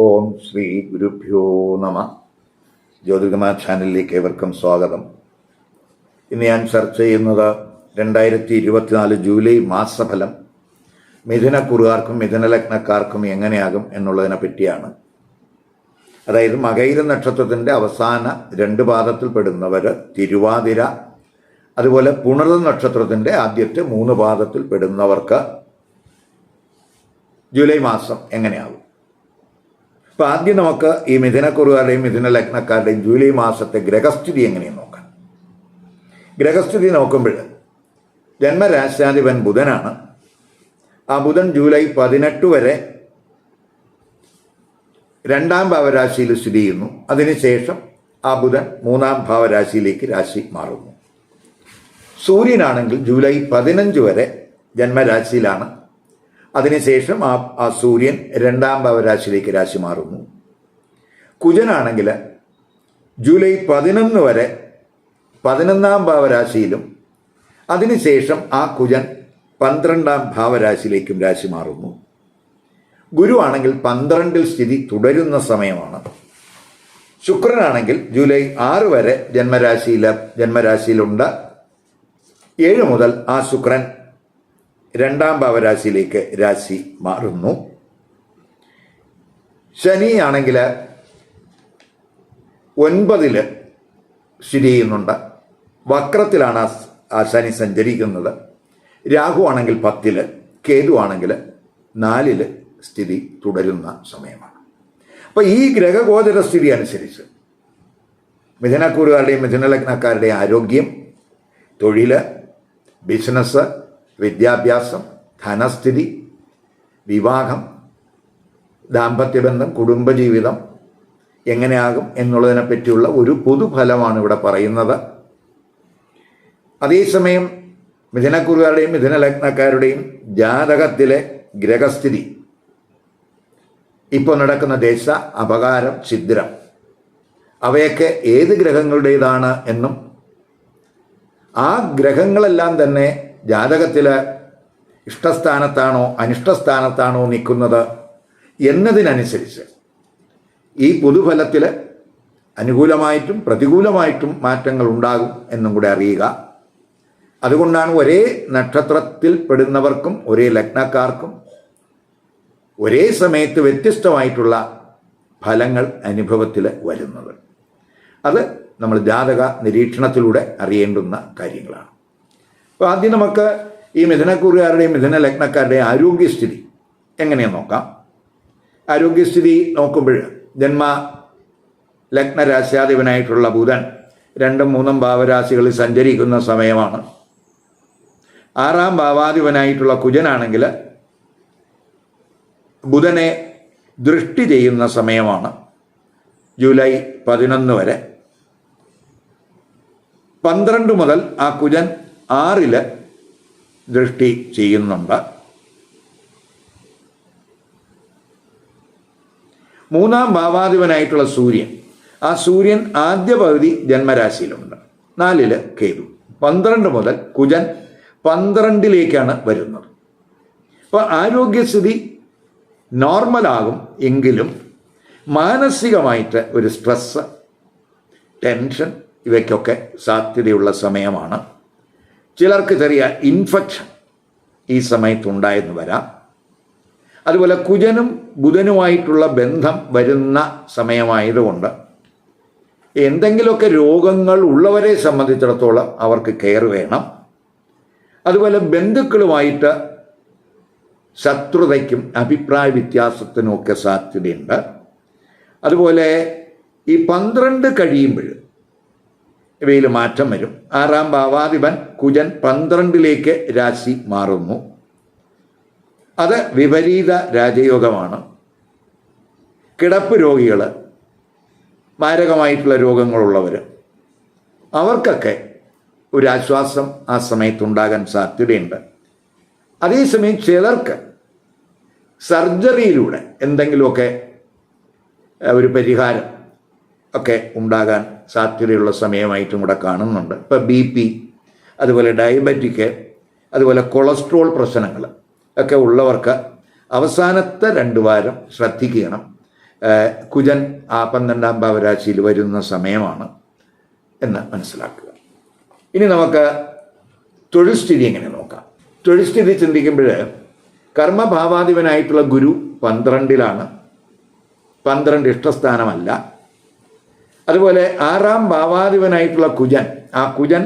ഓം ശ്രീ ഗുരുഭ്യോ നമ. ജ്യോതിർഗമ ചാനലിലേക്ക് ഏവർക്കും സ്വാഗതം. ഇന്ന് ഞാൻ ചർച്ച ചെയ്യുന്നത് 2024 ജൂലൈ മാസഫലം മിഥുനക്കുറുകാർക്കും മിഥുനലഗ്നക്കാർക്കും എങ്ങനെയാകും എന്നുള്ളതിനെ പറ്റിയാണ്. അതായത് മകയിര നക്ഷത്രത്തിൻ്റെ അവസാന 2 പാദത്തിൽ പെടുന്നവർ, തിരുവാതിര, അതുപോലെ പുണർത നക്ഷത്രത്തിൻ്റെ ആദ്യത്തെ 3 പാദത്തിൽ പെടുന്നവർക്ക് ജൂലൈ മാസം എങ്ങനെയാകും. അപ്പോൾ ആദ്യം നമുക്ക് ഈ മിഥുനക്കുറുകാരുടെയും മിഥുന ലഗ്നക്കാരുടെയും ജൂലൈ മാസത്തെ ഗ്രഹസ്ഥിതി എങ്ങനെയെന്ന് നോക്കാം. ഗ്രഹസ്ഥിതി നോക്കുമ്പോൾ ജന്മരാശ്യാധിപൻ ബുധനാണ്. ആ ബുധൻ ജൂലൈ 18 വരെ 2ാം ഭാവരാശിയിൽ സ്ഥിതി ചെയ്യുന്നു. അതിനുശേഷം ആ ബുധൻ 3ാം ഭാവരാശിയിലേക്ക് രാശി മാറുന്നു. സൂര്യനാണെങ്കിൽ ജൂലൈ 15 വരെ ജന്മരാശിയിലാണ്. അതിനുശേഷം ആ സൂര്യൻ 2ാം ഭാവരാശിയിലേക്ക് രാശി മാറുന്നു. കുജനാണെങ്കിൽ ജൂലൈ 11 വരെ 11ാം ഭാവരാശിയിലും അതിനുശേഷം ആ കുജൻ 12ാം ഭാവരാശിയിലേക്കും രാശി മാറുന്നു. ഗുരുവാണെങ്കിൽ 12ൽ സ്ഥിതി തുടരുന്ന സമയമാണ്. ശുക്രനാണെങ്കിൽ ജൂലൈ 6 വരെ ജന്മരാശിയിലുണ്ട്. 7 മുതൽ ആ ശുക്രൻ 2ാം ഭാവരാശിയിലേക്ക് രാശി മാറുന്നു. ശനി ആണെങ്കിൽ 9ൽ സ്ഥിതി ചെയ്യുന്നുണ്ട്. വക്രത്തിലാണ് ആ ശനി സഞ്ചരിക്കുന്നത്. രാഹു ആണെങ്കിൽ 10ൽ, കേതു ആണെങ്കിൽ 4ൽ സ്ഥിതി തുടരുന്ന സമയമാണ്. അപ്പോൾ ഈ ഗ്രഹഗോചര സ്ഥിതി അനുസരിച്ച് മിഥുനക്കുറുകാരുടെയും മിഥുനലഗ്നക്കാരുടെയും ആരോഗ്യം, തൊഴിൽ, ബിസിനസ്, വിദ്യാഭ്യാസം, ധനസ്ഥിതി, വിവാഹം, ദാമ്പത്യബന്ധം, കുടുംബജീവിതം എങ്ങനെയാകും എന്നുള്ളതിനെ പറ്റിയുള്ള ഒരു പൊതുഫലമാണ് ഇവിടെ പറയുന്നത്. അതേസമയം മിഥുനക്കുറുകാരുടെയും മിഥുനലഗ്നക്കാരുടെയും ജാതകത്തിലെ ഗ്രഹസ്ഥിതി, ഇപ്പോൾ നടക്കുന്ന ദശ, അപകാരം, ഛിദ്രം, അവയൊക്കെ ഏത് ഗ്രഹങ്ങളുടേതാണ് എന്നും ആ ഗ്രഹങ്ങളെല്ലാം തന്നെ ജാതകത്തിൽ ഇഷ്ടസ്ഥാനത്താണോ അനിഷ്ടസ്ഥാനത്താണോ നിൽക്കുന്നത് എന്നതിനനുസരിച്ച് ഈ പൊതുഫലത്തിൽ അനുകൂലമായിട്ടും പ്രതികൂലമായിട്ടും മാറ്റങ്ങൾ ഉണ്ടാകും എന്നും കൂടെ അറിയുക. അതുകൊണ്ടാണ് ഒരേ നക്ഷത്രത്തിൽ പെടുന്നവർക്കും ഒരേ ലഗ്നക്കാർക്കും ഒരേ സമയത്ത് വ്യത്യസ്തമായിട്ടുള്ള ഫലങ്ങൾ അനുഭവത്തിൽ വരുന്നത്. അത് നമ്മൾ ജാതക നിരീക്ഷണത്തിലൂടെ അറിയേണ്ടുന്ന കാര്യങ്ങളാണ്. അപ്പോൾ ആദ്യം നമുക്ക് ഈ മിഥുനക്കുറുകാരുടെയും മിഥുന ലഗ്നക്കാരുടെയും ആരോഗ്യസ്ഥിതി എങ്ങനെയെന്ന് നോക്കാം. ആരോഗ്യസ്ഥിതി നോക്കുമ്പോൾ ജന്മ ലഗ്നരാശ്യാധിപനായിട്ടുള്ള ബുധൻ 2ഉം 3ഉം ഭാവരാശികളിൽ സഞ്ചരിക്കുന്ന സമയമാണ്. 6ാം ഭാവാധിപനായിട്ടുള്ള കുജനാണെങ്കിൽ ബുധനെ ദൃഷ്ടി ചെയ്യുന്ന സമയമാണ്. ജൂലൈ 11 വരെ. 12 മുതൽ ആ കുജൻ 6ൽ ദൃഷ്ടി ചെയ്യുന്നുണ്ട്. 3ാം ഭാവാധിപനായിട്ടുള്ള സൂര്യൻ, ആ സൂര്യൻ ആദ്യ പകുതി ജന്മരാശിയിലുണ്ട്. 4ൽ കേതു. 12 മുതൽ കുജൻ 12ലേക്കാണ് വരുന്നത്. അപ്പോൾ ആരോഗ്യസ്ഥിതി നോർമലാകും. എങ്കിലും മാനസികമായിട്ട് ഒരു സ്ട്രെസ്, ടെൻഷൻ ഇവയ്ക്കൊക്കെ സാധ്യതയുള്ള സമയമാണ്. ചിലർക്ക് ചെറിയ ഇൻഫെക്ഷൻ ഈ സമയത്തുണ്ടായെന്ന് വരാം. അതുപോലെ കുജനും ബുധനുമായിട്ടുള്ള ബന്ധം വരുന്ന സമയമായതുകൊണ്ട് എന്തെങ്കിലുമൊക്കെ രോഗങ്ങൾ ഉള്ളവരെ സംബന്ധിച്ചിടത്തോളം അവർക്ക് കെയർ വേണം. അതുപോലെ ബന്ധുക്കളുമായിട്ട് ശത്രുതയ്ക്കും അഭിപ്രായ വ്യത്യാസത്തിനുമൊക്കെ സാധ്യതയുണ്ട്. അതുപോലെ ഈ 12 കഴിയുമ്പോൾ ഇവയിൽ മാറ്റം വരും. 6ാം ഭാവാധിപൻ കുജൻ 12ലേക്ക് രാശി മാറുന്നു. അത് വിപരീത രാജയോഗമാണ്. കിടപ്പ് രോഗികൾ, മാരകമായിട്ടുള്ള രോഗങ്ങളുള്ളവർ, അവർക്കൊക്കെ ഒരു ആശ്വാസം ആ സമയത്തുണ്ടാകാൻ സാധ്യതയുണ്ട്. അതേസമയം ചിലർക്ക് സർജറിയിലൂടെ എന്തെങ്കിലുമൊക്കെ ഒരു പരിഹാരം ഒക്കെ ഉണ്ടാകാൻ സാധ്യതയുള്ള സമയമായിട്ടും കൂടെ കാണുന്നുണ്ട്. ഇപ്പോൾ BP, അതുപോലെ ഡയബറ്റിക്, അതുപോലെ കൊളസ്ട്രോൾ പ്രശ്നങ്ങൾ ഒക്കെ ഉള്ളവർക്ക് അവസാനത്തെ 2 വാരം ശ്രദ്ധിക്കണം. കുജൻ ആ 12ാം ഭാവരാശിയിൽ വരുന്ന സമയമാണ് എന്ന് മനസ്സിലാക്കുക. ഇനി നമുക്ക് തൊഴിൽ സ്ഥിതി എങ്ങനെ നോക്കാം. തൊഴിൽ സ്ഥിതി ചിന്തിക്കുമ്പോൾ കർമ്മഭാവാധിപനായിട്ടുള്ള ഗുരു 12ലാണ്. 12 ഇഷ്ടസ്ഥാനമല്ല. അതുപോലെ 6ാം ഭാവാധിപനായിട്ടുള്ള കുജൻ, ആ കുജൻ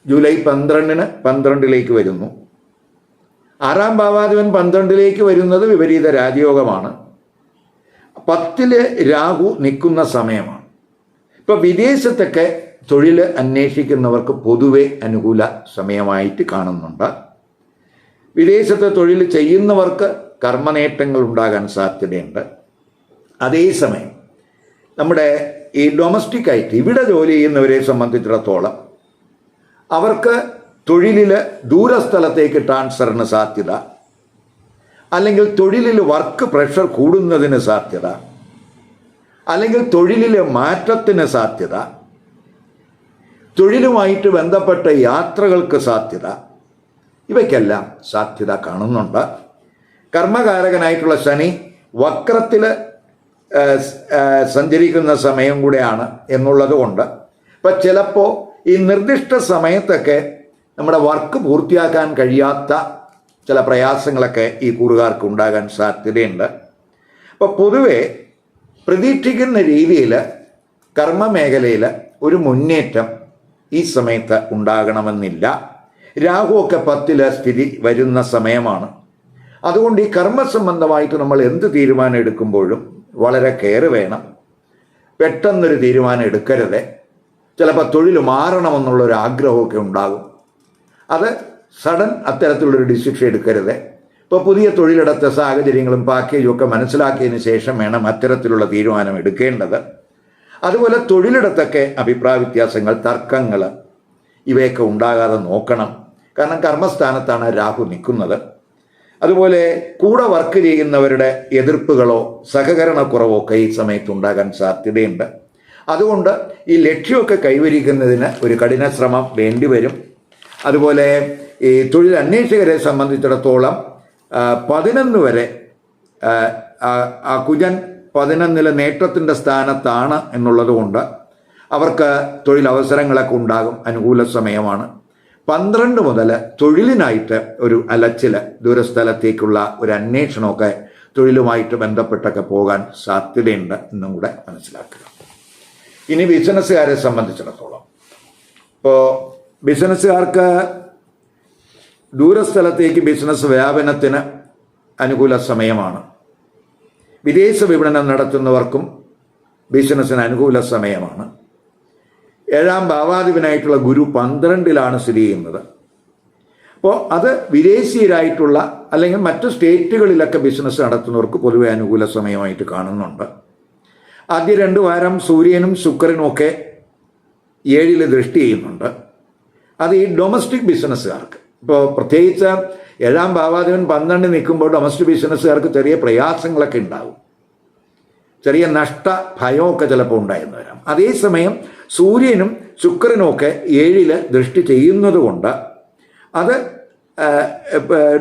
ജൂലൈ 12-ന് 12ലേക്ക് വരുന്നു. 6ാം ഭാവാധിപൻ 12ലേക്ക് വരുന്നത് വിപരീത രാജയോഗമാണ്. 10-ല് രാഹു നിൽക്കുന്ന സമയമാണ്. ഇപ്പോൾ വിദേശത്തൊക്കെ തൊഴിൽ അന്വേഷിക്കുന്നവർക്ക് പൊതുവെ അനുകൂല സമയമായിട്ട് കാണുന്നുണ്ട്. വിദേശത്ത് തൊഴിൽ ചെയ്യുന്നവർക്ക് കർമ്മനേട്ടങ്ങൾ ഉണ്ടാകാൻ സാധ്യതയുണ്ട്. അതേസമയം നമ്മുടെ ഈ ഡൊമസ്റ്റിക് ആയിട്ട് ഇവിടെ ജോലി ചെയ്യുന്നവരെ സംബന്ധിച്ചിടത്തോളം അവർക്ക് തൊഴിലിൽ ദൂരസ്ഥലത്തേക്ക് ട്രാൻസ്ഫറിന് സാധ്യത, അല്ലെങ്കിൽ തൊഴിലിൽ വർക്ക് പ്രഷർ കൂടുന്നതിന് സാധ്യത, അല്ലെങ്കിൽ തൊഴിലിലെ മാറ്റത്തിന് സാധ്യത, തൊഴിലുമായിട്ട് ബന്ധപ്പെട്ട യാത്രകൾക്ക് സാധ്യത, ഇവയ്ക്കെല്ലാം സാധ്യത കാണുന്നുണ്ട്. കർമ്മകാരകനായിട്ടുള്ള ശനി വക്രത്തിൽ സഞ്ചരിക്കുന്ന സമയം കൂടെയാണ് എന്നുള്ളത് കൊണ്ട് ഇപ്പം ചിലപ്പോൾ ഈ നിർദ്ദിഷ്ട സമയത്തൊക്കെ നമ്മുടെ വർക്ക് പൂർത്തിയാക്കാൻ കഴിയാത്ത ചില പ്രയാസങ്ങളൊക്കെ ഈ കൂറുകാർക്ക് ഉണ്ടാകാൻ സാധ്യതയുണ്ട്. അപ്പോൾ പൊതുവെ പ്രതീക്ഷിക്കുന്ന രീതിയിൽ കർമ്മമേഖലയിൽ ഒരു മുന്നേറ്റം ഈ സമയത്ത് ഉണ്ടാകണമെന്നില്ല. രാഹുവൊക്കെ 10-ല് സ്ഥിതി വരുന്ന സമയമാണ്. അതുകൊണ്ട് ഈ കർമ്മസംബന്ധമായിട്ട് നമ്മൾ എന്ത് തീരുമാനം എടുക്കുമ്പോഴും വളരെ കെയർ വേണം. പെട്ടെന്നൊരു തീരുമാനം എടുക്കരുത്. ചിലപ്പോൾ തൊഴിൽ മാറണമെന്നുള്ളൊരു ആഗ്രഹമൊക്കെ ഉണ്ടാകും. അത് സഡൻ അത്തരത്തിലുള്ളൊരു ഡിസിഷൻ എടുക്കരുത്. ഇപ്പോൾ പുതിയ തൊഴിലെടുത്ത സാഹചര്യങ്ങളും പാക്കേജും ഒക്കെ മനസ്സിലാക്കിയതിന് ശേഷം വേണം അത്തരത്തിലുള്ള തീരുമാനം എടുക്കേണ്ടത്. അതുപോലെ തൊഴിലിടത്തൊക്കെ അഭിപ്രായ വ്യത്യാസങ്ങൾ, തർക്കങ്ങൾ ഇവയൊക്കെ ഉണ്ടാകാതെ നോക്കണം. കാരണം കർമ്മസ്ഥാനത്താണ് രാഹു നിൽക്കുന്നത്. അതുപോലെ കൂടെ വർക്ക് ചെയ്യുന്നവരുടെ എതിർപ്പുകളോ സഹകരണക്കുറവോ ഒക്കെ ഈ സമയത്ത് ഉണ്ടാകാൻ സാധ്യതയുണ്ട്. അതുകൊണ്ട് ഈ ലക്ഷ്യമൊക്കെ കൈവരിക്കുന്നതിന് ഒരു കഠിന ശ്രമം വേണ്ടിവരും. അതുപോലെ ഈ തൊഴിൽ അന്വേഷകരെ സംബന്ധിച്ചിടത്തോളം 11 വരെ ആ കുജൻ 11-ലെ നേട്ടത്തിൻ്റെ സ്ഥാനത്താണ് എന്നുള്ളത് കൊണ്ട് അവർക്ക് തൊഴിലവസരങ്ങളൊക്കെ ഉണ്ടാകും. അനുകൂല സമയമാണ്. 12 മുതൽ തൊഴിലിനായിട്ട് ഒരു അലച്ചിൽ, ദൂരസ്ഥലത്തേക്കുള്ള ഒരു അന്വേഷണമൊക്കെ തൊഴിലുമായിട്ട് ബന്ധപ്പെട്ടൊക്കെ പോകാൻ സാധ്യതയുണ്ട് എന്നും കൂടെ മനസ്സിലാക്കുക. ഇനി ബിസിനസ്സുകാരെ സംബന്ധിച്ചിടത്തോളം ഇപ്പോൾ ബിസിനസ്സുകാർക്ക് ദൂരസ്ഥലത്തേക്ക് ബിസിനസ് വ്യാപനത്തിന് അനുകൂല സമയമാണ്. വിദേശ വിപണനം നടത്തുന്നവർക്കും ബിസിനസ്സിന് അനുകൂല സമയമാണ്. 7ാം ഭാവാധിപനായിട്ടുള്ള ഗുരു 12-ലാണ് സ്ഥിതി ചെയ്യുന്നത്. അപ്പോൾ അത് വിദേശീയരായിട്ടുള്ള അല്ലെങ്കിൽ മറ്റു സ്റ്റേറ്റുകളിലൊക്കെ ബിസിനസ് നടത്തുന്നവർക്ക് പൊതുവെ അനുകൂല സമയമായിട്ട് കാണുന്നുണ്ട്. ആദ്യ 2 വാരം സൂര്യനും ശുക്രനും ഒക്കെ 7-ൽ ദൃഷ്ടി ചെയ്യുന്നുണ്ട്. അത് ഈ ഡൊമസ്റ്റിക് ബിസിനസ്സുകാർക്ക്, ഇപ്പോൾ പ്രത്യേകിച്ച് 7ാം ഭാവാധിപൻ 12 നിൽക്കുമ്പോൾ ഡൊമസ്റ്റിക് ബിസിനസ്സുകാർക്ക് ചെറിയ പ്രയാസങ്ങളൊക്കെ ഉണ്ടാകും. ചെറിയ നഷ്ട ഭയമൊക്കെ ചിലപ്പോൾ ഉണ്ടായെന്ന് വരാം. അതേസമയം സൂര്യനും ശുക്രനും ഒക്കെ 7-ൽ ദൃഷ്ടി ചെയ്യുന്നത് കൊണ്ട് അത്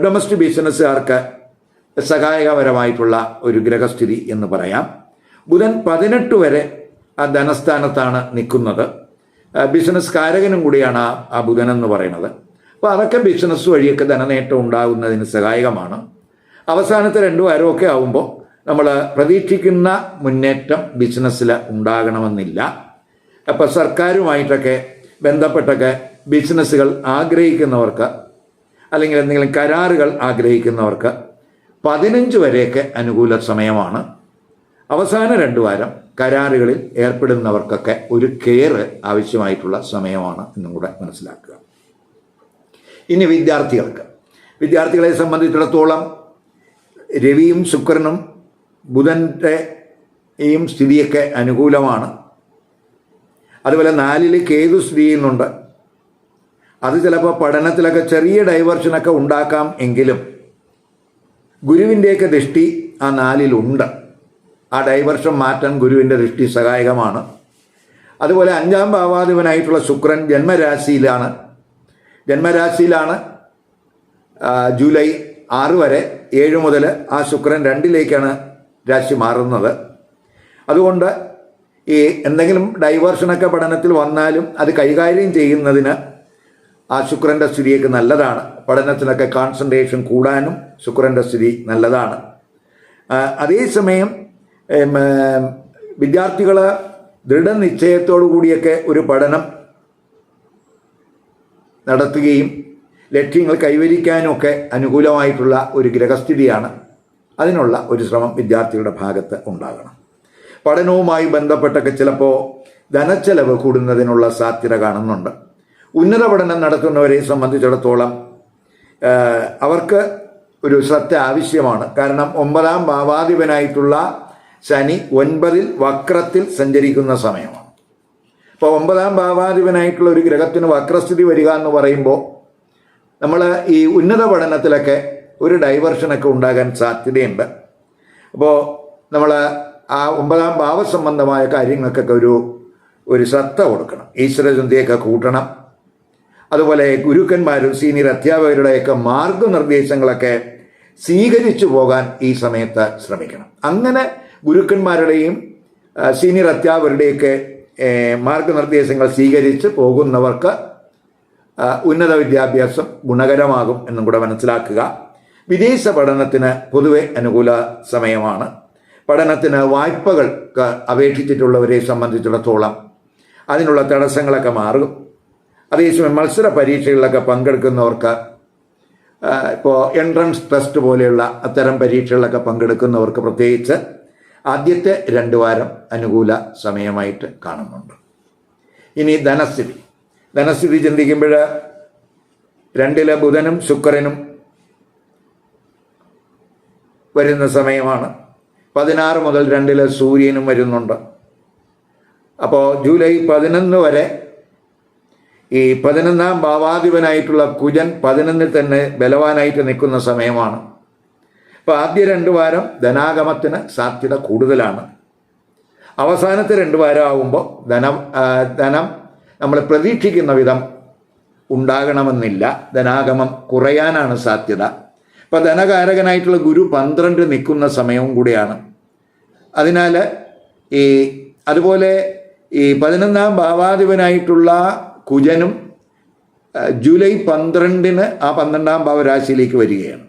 ഡൊമസ്റ്റിക് ബിസിനസ്സുകാർക്ക് സഹായകപരമായിട്ടുള്ള ഒരു ഗ്രഹസ്ഥിതി എന്ന് പറയാം. ബുധൻ 18 വരെ ആ ധനസ്ഥാനത്താണ് നിൽക്കുന്നത്. ബിസിനസ് കാരകനും കൂടിയാണ് ആ ബുധൻ എന്ന് പറയുന്നത്. അപ്പോൾ അതൊക്കെ ബിസിനസ് വഴിയൊക്കെ ധനനേട്ടം ഉണ്ടാകുന്നതിന് സഹായകമാണ്. അവസാനത്തെ 2 വാരമൊക്കെ ആകുമ്പോൾ നമ്മൾ പ്രതീക്ഷിക്കുന്ന മുന്നേറ്റം ബിസിനസ്സിൽ ഉണ്ടാകണമെന്നില്ല. അപ്പോൾ സർക്കാരുമായിട്ടൊക്കെ ബന്ധപ്പെട്ടൊക്കെ ബിസിനസ്സുകൾ ആഗ്രഹിക്കുന്നവർക്ക് അല്ലെങ്കിൽ എന്തെങ്കിലും കരാറുകൾ ആഗ്രഹിക്കുന്നവർക്ക് 15 വരെയൊക്കെ അനുകൂല സമയമാണ്. അവസാന 2 വാരം കരാറുകളിൽ ഏർപ്പെടുന്നവർക്കൊക്കെ ഒരു കെയർ ആവശ്യമായിട്ടുള്ള സമയമാണ് എന്നും കൂടെ മനസ്സിലാക്കുക. ഇനി വിദ്യാർത്ഥികളെ സംബന്ധിച്ചിടത്തോളം രവിയും ശുക്രനും ബുധൻ്റെയും സ്ഥിതിയൊക്കെ അനുകൂലമാണ്. അതുപോലെ 4-ൽ കേതു സ്ഥിതി ചെയ്യുന്നുണ്ട്. അത് ചിലപ്പോൾ പഠനത്തിലൊക്കെ ചെറിയ ഡൈവേർഷനൊക്കെ ഉണ്ടാക്കാം. എങ്കിലും ഗുരുവിൻ്റെയൊക്കെ ദൃഷ്ടി ആ 4-ലുണ്ട്. ആ ഡൈവേർഷൻ മാറ്റാൻ ഗുരുവിൻ്റെ ദൃഷ്ടി സഹായകമാണ്. അതുപോലെ 5ാം ഭാവാധിപനായിട്ടുള്ള ശുക്രൻ ജന്മരാശിയിലാണ്. ജൂലൈ 6 വരെ 7 മുതൽ ആ ശുക്രൻ 2-ലേക്കാണ് രാശി മാറുന്നത്. അതുകൊണ്ട് ഈ എന്തെങ്കിലും ഡൈവേർഷനൊക്കെ പഠനത്തിൽ വന്നാലും അത് കൈകാര്യം ചെയ്യുന്നതിന് ആ ശുക്രൻ്റെ സ്ഥിതിയൊക്കെ നല്ലതാണ്. പഠനത്തിനൊക്കെ കോൺസെൻട്രേഷൻ കൂടാനും ശുക്രൻ്റെ സ്ഥിതി നല്ലതാണ്. അതേസമയം വിദ്യാർത്ഥികൾ ദൃഢനിശ്ചയത്തോടു കൂടിയൊക്കെ ഒരു പഠനം നടത്തുകയും ലക്ഷ്യങ്ങൾ കൈവരിക്കാനുമൊക്കെ അനുകൂലമായിട്ടുള്ള ഒരു ഗ്രഹസ്ഥിതിയാണ്. അതിനുള്ള ഒരു ശ്രമം വിദ്യാർത്ഥികളുടെ ഭാഗത്ത് ഉണ്ടാകണം. പഠനവുമായി ബന്ധപ്പെട്ടൊക്കെ ചിലപ്പോൾ ധനച്ചെലവ് കൂടുന്നതിനുള്ള സാധ്യത കാണുന്നുണ്ട്. ഉന്നത പഠനം നടത്തുന്നവരെ സംബന്ധിച്ചിടത്തോളം അവർക്ക് ഒരു ശ്രദ്ധ ആവശ്യമാണ്. കാരണം 9-ാം ഭാവാധിപനായിട്ടുള്ള ശനി 9-ൽ വക്രത്തിൽ സഞ്ചരിക്കുന്ന സമയമാണ്. അപ്പോൾ 9-ാം ഭാവാധിപനായിട്ടുള്ള ഒരു ഗ്രഹത്തിന് വക്രസ്ഥിതി വരിക എന്ന് പറയുമ്പോൾ നമ്മൾ ഈ ഉന്നത പഠനത്തിലൊക്കെ ഒരു ഡൈവേർഷനൊക്കെ ഉണ്ടാകാൻ സാധ്യതയുണ്ട്. അപ്പോൾ നമ്മൾ ആ 9-ാം ഭാവസംബന്ധമായ കാര്യങ്ങൾക്കൊക്കെ ഒരു ശ്രദ്ധ കൊടുക്കണം. ഈശ്വരചിന്തയൊക്കെ കൂട്ടണം. അതുപോലെ ഗുരുക്കന്മാരും സീനിയർ അധ്യാപകരുടെയൊക്കെ മാർഗനിർദ്ദേശങ്ങളൊക്കെ സ്വീകരിച്ചു പോകാൻ ഈ സമയത്ത് ശ്രമിക്കണം. അങ്ങനെ ഗുരുക്കന്മാരുടെയും സീനിയർ അധ്യാപകരുടെയൊക്കെ മാർഗനിർദ്ദേശങ്ങൾ സ്വീകരിച്ച് പോകുന്നവർക്ക് ഉന്നത വിദ്യാഭ്യാസം ഗുണകരമാകും എന്നും കൂടെ മനസ്സിലാക്കുക. വിദേശ പഠനത്തിന് പൊതുവെ അനുകൂല സമയമാണ്. പഠനത്തിന് വായ്പകൾക്ക് അപേക്ഷിച്ചിട്ടുള്ളവരെ സംബന്ധിച്ചിടത്തോളം അതിനുള്ള തടസ്സങ്ങളൊക്കെ മാറും. അതേസമയം മത്സര പരീക്ഷകളിലൊക്കെ പങ്കെടുക്കുന്നവർക്ക് ഇപ്പോൾ എൻട്രൻസ് ടെസ്റ്റ് പോലെയുള്ള അത്തരം പരീക്ഷകളിലൊക്കെ പങ്കെടുക്കുന്നവർക്ക് പ്രത്യേകിച്ച് ആദ്യത്തെ 2 വാരം അനുകൂല സമയമായിട്ട് കാണുന്നുണ്ട്. ഇനി ധനസ്ഥിതി ചിന്തിക്കുമ്പോൾ 2-ലെ ബുധനും ശുക്രനും വരുന്ന സമയമാണ്. 16 മുതൽ 2-ലെ സൂര്യനും വരുന്നുണ്ട്. അപ്പോൾ ജൂലൈ 11 വരെ ഈ 11-ാം ഭാവാധിപനായിട്ടുള്ള കുജൻ 11-ൽ തന്നെ ബലവാനായിട്ട് നിൽക്കുന്ന സമയമാണ്. അപ്പോൾ ആദ്യ 2 വാരം ധനാഗമത്തിന് സാധ്യത കൂടുതലാണ്. അവസാനത്തെ 2 വാരം ആകുമ്പോൾ ധനം നമ്മൾ പ്രതീക്ഷിക്കുന്ന വിധം ഉണ്ടാകണമെന്നില്ല. ധനാഗമം കുറയാനാണ് സാധ്യത. അപ്പോൾ ധനകാരകനായിട്ടുള്ള ഗുരു 12 നിൽക്കുന്ന സമയവും കൂടിയാണ്. അതിനാൽ അതുപോലെ ഈ 11-ാം ഭാവാധിപനായിട്ടുള്ള കുജനും ജൂലൈ 12-ന് ആ 12-ാം ഭാവരാശിയിലേക്ക് വരികയാണ്.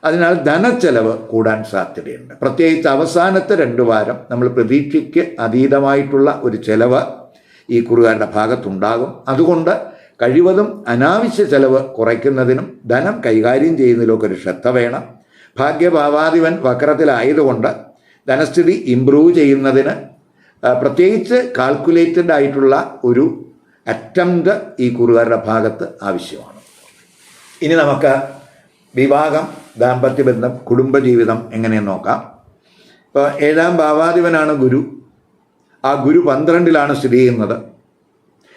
അതിനാൽ ധനച്ചെലവ് കൂടാൻ സാധ്യതയുണ്ട്. പ്രത്യേകിച്ച് അവസാനത്തെ 2 വാരം നമ്മൾ പ്രതീക്ഷയ്ക്ക് അതീതമായിട്ടുള്ള ഒരു ചെലവ് ഈ കുറുകാരുടെ ഭാഗത്തുണ്ടാകും. അതുകൊണ്ട് കഴിവതും അനാവശ്യ ചെലവ് കുറയ്ക്കുന്നതിനും ധനം കൈകാര്യം ചെയ്യുന്നതിലൊക്കെ ഒരു ശ്രദ്ധ വേണം. ഭാഗ്യഭാവാധിപൻ വക്രത്തിലായതുകൊണ്ട് ധനസ്ഥിതി ഇംപ്രൂവ് ചെയ്യുന്നതിന് പ്രത്യേകിച്ച് കാൽക്കുലേറ്റഡ് ആയിട്ടുള്ള ഒരു അറ്റംപ്റ്റ് ഈ കുറുകാരുടെ ഭാഗത്ത് ആവശ്യമാണ്. ഇനി നമുക്ക് വിവാഹം, ദാമ്പത്യബന്ധം, കുടുംബജീവിതം എങ്ങനെയെന്ന് നോക്കാം. ഇപ്പോൾ 7-ാം ഭാവാധിപനാണ് ഗുരു. ആ ഗുരു 12-ലാണ് സ്ഥിതി ചെയ്യുന്നത്.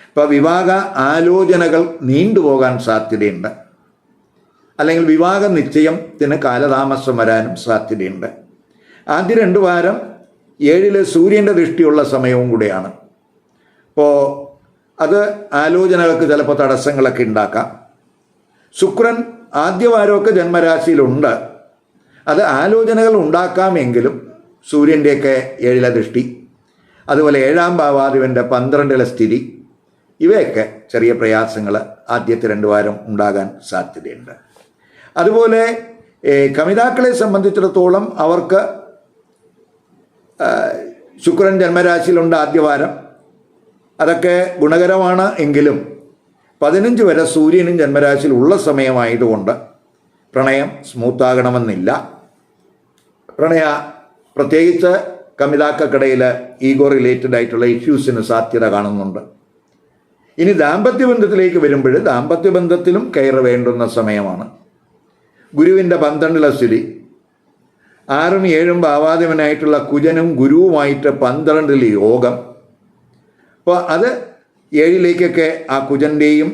ഇപ്പോൾ വിവാഹ ആലോചനകൾ നീണ്ടുപോകാൻ സാധ്യതയുണ്ട്. അല്ലെങ്കിൽ വിവാഹ നിശ്ചയത്തിന് കാലതാമസം വരാനും സാധ്യതയുണ്ട്. ആദ്യ 2 വാരം 7-ലെ സൂര്യൻ്റെ ദൃഷ്ടിയുള്ള സമയവും കൂടെയാണ്. അപ്പോൾ അത് ആലോചനകൾക്ക് ചിലപ്പോൾ തടസ്സങ്ങളൊക്കെ ഉണ്ടാക്കാം. ശുക്രൻ ആദ്യവാരമൊക്കെ ജന്മരാശിയിലുണ്ട്. അത് ആലോചനകൾ ഉണ്ടാക്കാമെങ്കിലും സൂര്യൻ്റെയൊക്കെ 7-ലെ ദൃഷ്ടി, അതുപോലെ 7-ാം ഭാവാധിപൻ്റെ 12-ലെ സ്ഥിതി, ഇവയൊക്കെ ചെറിയ പ്രയാസങ്ങൾ ആദ്യത്തെ 2 വാരം ഉണ്ടാകാൻ സാധ്യതയുണ്ട്. അതുപോലെ കമിതാക്കളെ സംബന്ധിച്ചിടത്തോളം അവർക്ക് ശുക്രൻ ജന്മരാശിയിലുണ്ട് ആദ്യവാരം. അതൊക്കെ ഗുണകരമാണ്. എങ്കിലും 15 വരെ സൂര്യനും ജന്മരാശിയിൽ ഉള്ള സമയമായതുകൊണ്ട് പ്രണയം സ്മൂത്താകണമെന്നില്ല. പ്രത്യേകിച്ച് കമിതാക്കൾക്കിടയിൽ ഈഗോ റിലേറ്റഡ് ആയിട്ടുള്ള ഇഷ്യൂസിന് സാധ്യത കാണുന്നുണ്ട്. ഇനി ദാമ്പത്യബന്ധത്തിലേക്ക് വരുമ്പോൾ ദാമ്പത്യബന്ധത്തിലും കെയർ വേണ്ടുന്ന സമയമാണ്. ഗുരുവിൻ്റെ 12-ലെ സ്ഥിതി, 6-ഉം 7-ഉം ഭാവാധിപനായിട്ടുള്ള കുജനും ഗുരുവുമായിട്ട് 12-ൽ യോഗം. അപ്പോൾ അത് 7-ലേക്കൊക്കെ ആ കുജൻ്റെയും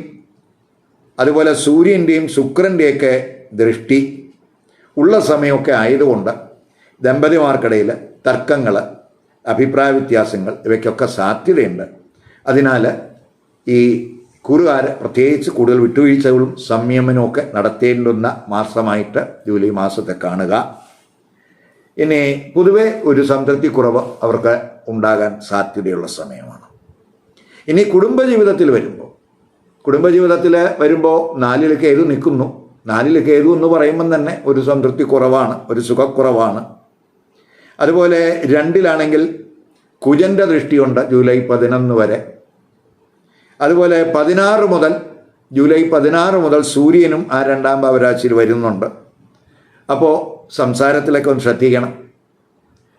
അതുപോലെ സൂര്യൻ്റെയും ശുക്രൻ്റെയൊക്കെ ദൃഷ്ടി ഉള്ള സമയമൊക്കെ ആയതുകൊണ്ട് ദമ്പതിമാർക്കിടയിൽ തർക്കങ്ങൾ, അഭിപ്രായ വ്യത്യാസങ്ങൾ ഇവയ്ക്കൊക്കെ സാധ്യതയുണ്ട്. അതിനാൽ ഈ കുറുകാർ പ്രത്യേകിച്ച് കൂടുതൽ വിട്ടുവീഴ്ചകളും സംയമനവും ഒക്കെ നടത്തേണ്ടുന്ന മാസമായിട്ട് ജൂലൈ മാസത്തെ കാണുക. ഇനി പൊതുവെ ഒരു സംതൃപ്തിക്കുറവ് അവർക്ക് ഉണ്ടാകാൻ സാധ്യതയുള്ള സമയമാണ്. ഇനി കുടുംബജീവിതത്തിൽ വരുമ്പോൾ 4 കേതു നിൽക്കുന്നു. 4 കേതു എന്ന് പറയുമ്പം തന്നെ ഒരു സംതൃപ്തി കുറവാണ്, ഒരു സുഖക്കുറവാണ്. അതുപോലെ 2-ലാണെങ്കിൽ കുജൻ്റെ ദൃഷ്ടിയുണ്ട് ജൂലൈ 11 വരെ. അതുപോലെ ജൂലൈ 16 മുതൽ സൂര്യനും ആ 2-ാം ഭാവരാശിയിൽ വരുന്നുണ്ട്. അപ്പോൾ സംസാരത്തിലൊക്കെ ഒന്ന് ശ്രദ്ധിക്കണം.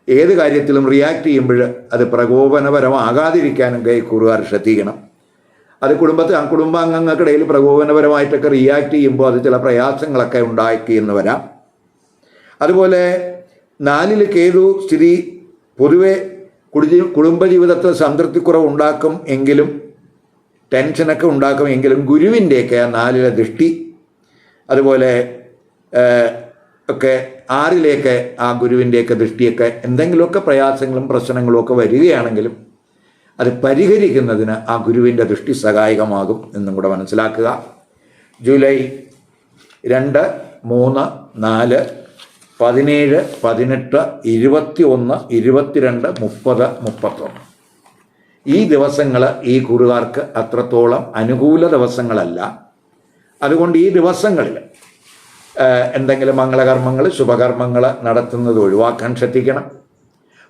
ഏത് കാര്യത്തിലും റിയാക്ട് ചെയ്യുമ്പോൾ അത് പ്രകോപനപരമാകാതിരിക്കാനും കൈക്കൂറുകാർ ശ്രദ്ധിക്കണം. അത് കുടുംബാംഗങ്ങൾക്കിടയിൽ പ്രകോപനപരമായിട്ടൊക്കെ റിയാക്ട് ചെയ്യുമ്പോൾ അത് ചില പ്രയാസങ്ങളൊക്കെ ഉണ്ടാക്കിയെന്ന് വരാം. അതുപോലെ 4 കേതു സ്ഥിതി പൊതുവെ കുടുംബജീവിതത്തിൽ സംതൃപ്തിക്കുറവ് ഉണ്ടാക്കും എങ്കിലും, ടെൻഷനൊക്കെ ഉണ്ടാക്കുമെങ്കിലും ഗുരുവിൻ്റെയൊക്കെ 4-ലെ ദൃഷ്ടി, അതുപോലെ ഒക്കെ 6-ലേക്ക് ആ ഗുരുവിൻ്റെയൊക്കെ ദൃഷ്ടിയൊക്കെ എന്തെങ്കിലുമൊക്കെ പ്രയാസങ്ങളും പ്രശ്നങ്ങളും ഒക്കെ വരികയാണെങ്കിലും അത് പരിഹരിക്കുന്നതിന് ആ ഗുരുവിൻ്റെ ദൃഷ്ടി സഹായകമാകും എന്നും കൂടെ മനസ്സിലാക്കുക. ജൂലൈ 2, 3, 4, 17, 18, 21, 22, 30, 31 ഈ ദിവസങ്ങൾ ഈ കുറുകാർക്ക് അത്രത്തോളം അനുകൂല ദിവസങ്ങളല്ല. അതുകൊണ്ട് ഈ ദിവസങ്ങളിൽ എന്തെങ്കിലും മംഗളകർമ്മങ്ങൾ, ശുഭകർമ്മങ്ങൾ നടത്തുന്നത് ഒഴിവാക്കാൻ ശ്രദ്ധിക്കണം.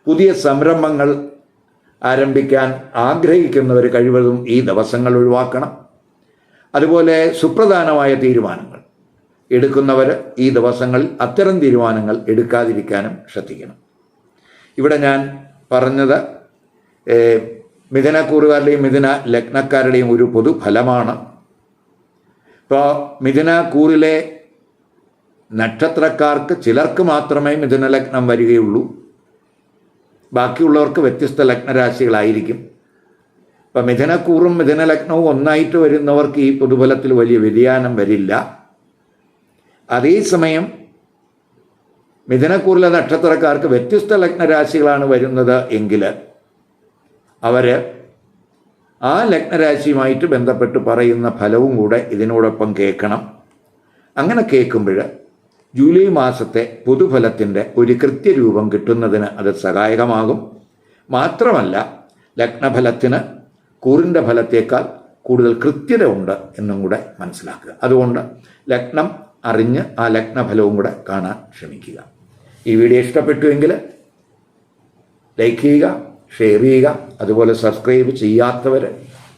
പുതിയ സംരംഭങ്ങൾ ആരംഭിക്കാൻ ആഗ്രഹിക്കുന്നവർ കഴിവതും ഈ ദിവസങ്ങൾ ഒഴിവാക്കണം. അതുപോലെ സുപ്രധാനമായ തീരുമാനങ്ങൾ എടുക്കുന്നവർ ഈ ദിവസങ്ങളിൽ അത്തരം തീരുമാനങ്ങൾ എടുക്കാതിരിക്കാനും ശ്രദ്ധിക്കണം. ഇവിടെ ഞാൻ പറഞ്ഞത് മിഥുനക്കൂറുകാരുടെയും മിഥുന ലഗ്നക്കാരുടെയും ഒരു പൊതുഫലമാണ്. ഇപ്പോൾ മിഥുനക്കൂറിലെ നക്ഷത്രക്കാർക്ക് ചിലർക്ക് മാത്രമേ മിഥുന ലഗ്നം വരികയുള്ളൂ. ബാക്കിയുള്ളവർക്ക് വ്യത്യസ്ത ലഗ്നരാശികളായിരിക്കും. ഇപ്പം മിഥുനക്കൂറും മിഥുന ലഗ്നവും ഒന്നായിട്ട് വരുന്നവർക്ക് ഈ പൊതുഫലത്തിൽ വലിയ വ്യതിയാനം വരില്ല. അതേസമയം മിഥുനക്കൂറിലെ നക്ഷത്രക്കാർക്ക് വ്യത്യസ്ത ലഗ്നരാശികളാണ് വരുന്നത് എങ്കിൽ അവർ ആ ലഗ്നരാശിയുമായിട്ട് ബന്ധപ്പെട്ട് പറയുന്ന ഫലവും കൂടെ ഇതിനോടൊപ്പം കേൾക്കണം. അങ്ങനെ കേൾക്കുമ്പോൾ ജൂലൈ മാസത്തെ പൊതുഫലത്തിൻ്റെ ഒരു കൃത്യരൂപം കിട്ടുന്നതിന് അത് സഹായകമാകും. മാത്രമല്ല ലഗ്നഫലത്തിന് കൂറിൻ്റെ ഫലത്തേക്കാൾ കൂടുതൽ കൃത്യത ഉണ്ട് എന്നും കൂടെ മനസ്സിലാക്കുക. അതുകൊണ്ട് ലഗ്നം അറിഞ്ഞ് ആ ലഗ്നഫലവും കൂടെ കാണാൻ ശ്രമിക്കുക. ഈ വീഡിയോ ഇഷ്ടപ്പെട്ടുവെങ്കിൽ ലൈക്ക് ചെയ്യുക, ഷെയർ ചെയ്യുക. അതുപോലെ സബ്സ്ക്രൈബ് ചെയ്യാത്തവർ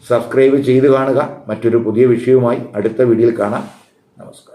സബ്സ്ക്രൈബ് ചെയ്ത് കാണുക. മറ്റൊരു പുതിയ വിഷയവുമായി അടുത്ത വീഡിയോയിൽ കാണാം. നമസ്കാരം.